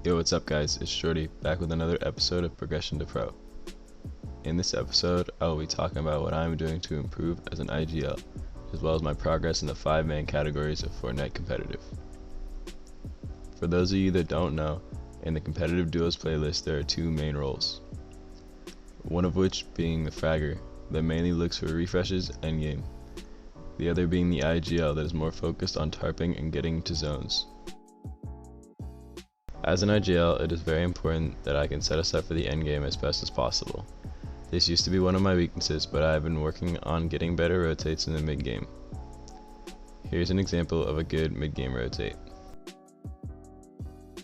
Yo, what's up guys, it's Shorty, back with another episode of Progression to Pro. In this episode, I will be talking about what I am doing to improve as an IGL, as well as my progress in the 5 main categories of Fortnite competitive. For those of you that don't know, in the competitive duos playlist there are 2 main roles. One of which being the fragger, that mainly looks for refreshes endgame. The other being the IGL that is more focused on tarping and getting to zones. As an IGL, it is very important that I can set us up for the endgame as best as possible. This used to be one of my weaknesses, but I have been working on getting better rotates in the mid game. Here's an example of a good mid game rotate.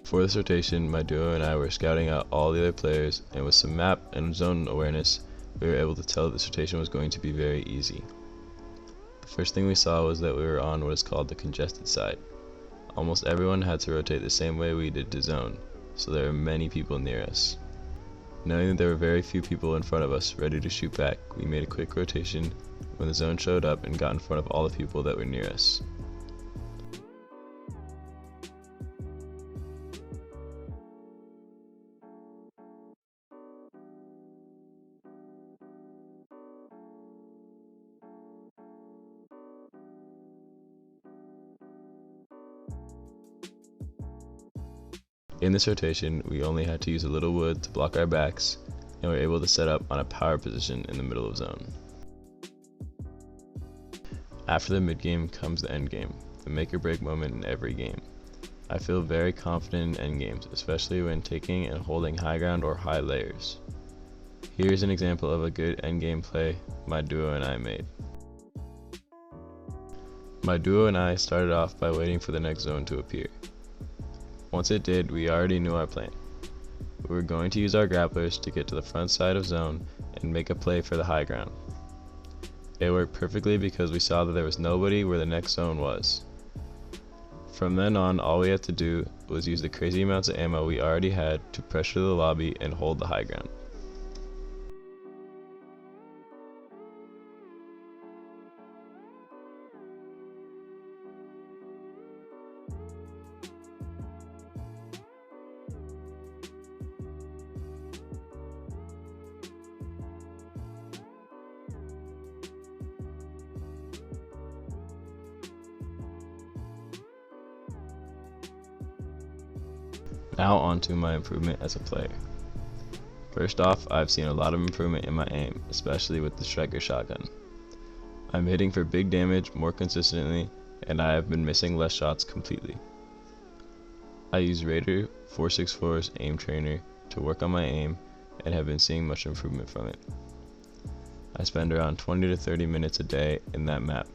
For this rotation, my duo and I were scouting out all the other players, and with some map and zone awareness, we were able to tell that this rotation was going to be very easy. The first thing we saw was that we were on what is called the congested side. Almost everyone had to rotate the same way we did to zone, so there were many people near us. Knowing that there were very few people in front of us ready to shoot back, we made a quick rotation when the zone showed up and got in front of all the people that were near us. In this rotation, we only had to use a little wood to block our backs, and were able to set up on a power position in the middle of zone. After the mid game comes the end game, the make or break moment in every game. I feel very confident in end games, especially when taking and holding high ground or high layers. Here's an example of a good end game play my duo and I made. My duo and I started off by waiting for the next zone to appear. Once it did, we already knew our plan. We were going to use our grapplers to get to the front side of zone and make a play for the high ground. It worked perfectly because we saw that there was nobody where the next zone was. From then on, all we had to do was use the crazy amounts of ammo we already had to pressure the lobby and hold the high ground. Now on to my improvement as a player. First off, I've seen a lot of improvement in my aim, especially with the striker shotgun. I'm hitting for big damage more consistently, and I have been missing less shots completely. I use Raider 464's aim trainer to work on my aim and have been seeing much improvement from it. I spend around 20 to 30 minutes a day in that map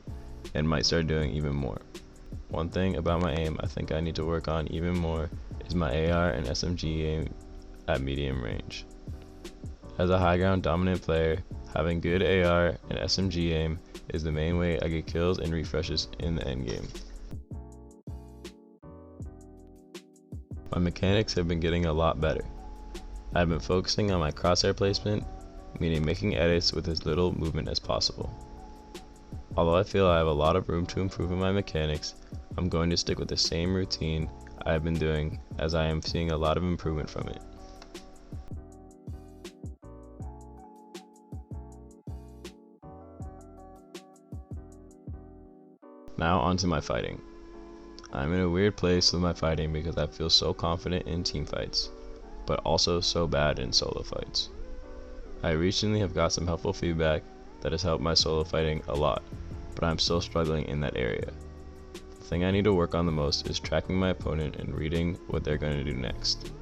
and might start doing even more. One thing about my aim I think I need to work on even more is my AR and SMG aim at medium range. As a high ground dominant player, having good AR and SMG aim is the main way I get kills and refreshes in the end game. My mechanics have been getting a lot better. I've been focusing on my crosshair placement, meaning making edits with as little movement as possible. Although I feel I have a lot of room to improve in my mechanics, I'm going to stick with the same routine I have been doing, as I am seeing a lot of improvement from it. Now onto my fighting. I'm in a weird place with my fighting because I feel so confident in team fights, but also so bad in solo fights. I recently have got some helpful feedback that has helped my solo fighting a lot, but I'm still struggling in that area. The thing I need to work on the most is tracking my opponent and reading what they're going to do next.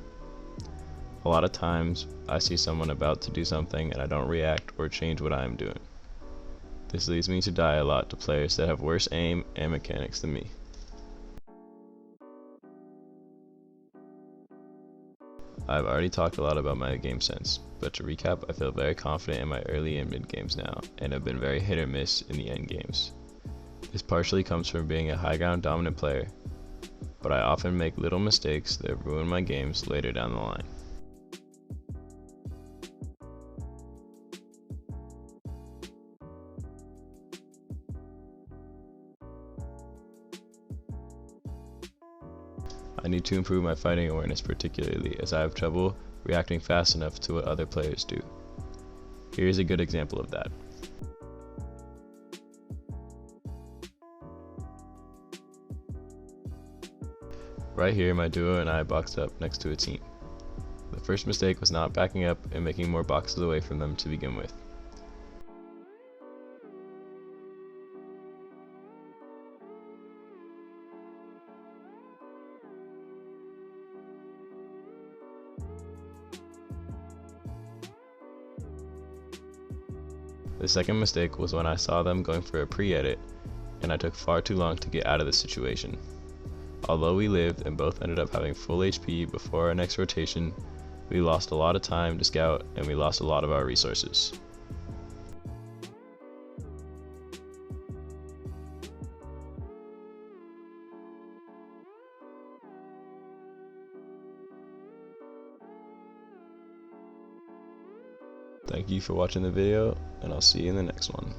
A lot of times, I see someone about to do something and I don't react or change what I am doing. This leads me to die a lot to players that have worse aim and mechanics than me. I've already talked a lot about my game sense, but to recap, I feel very confident in my early and mid games now, and have been very hit or miss in the end games. This partially comes from being a high ground dominant player, but I often make little mistakes that ruin my games later down the line. I need need to improve my fighting awareness particularly, as I have trouble reacting fast enough to what other players do. Here is a good example of that. Right here, my duo and I boxed up next to a team. The first mistake was not backing up and making more boxes away from them to begin with. The second mistake was when I saw them going for a pre-edit and I took far too long to get out of the situation. Although we lived and both ended up having full HP before our next rotation, we lost a lot of time to scout and we lost a lot of our resources. Thank you for watching the video, and I'll see you in the next one.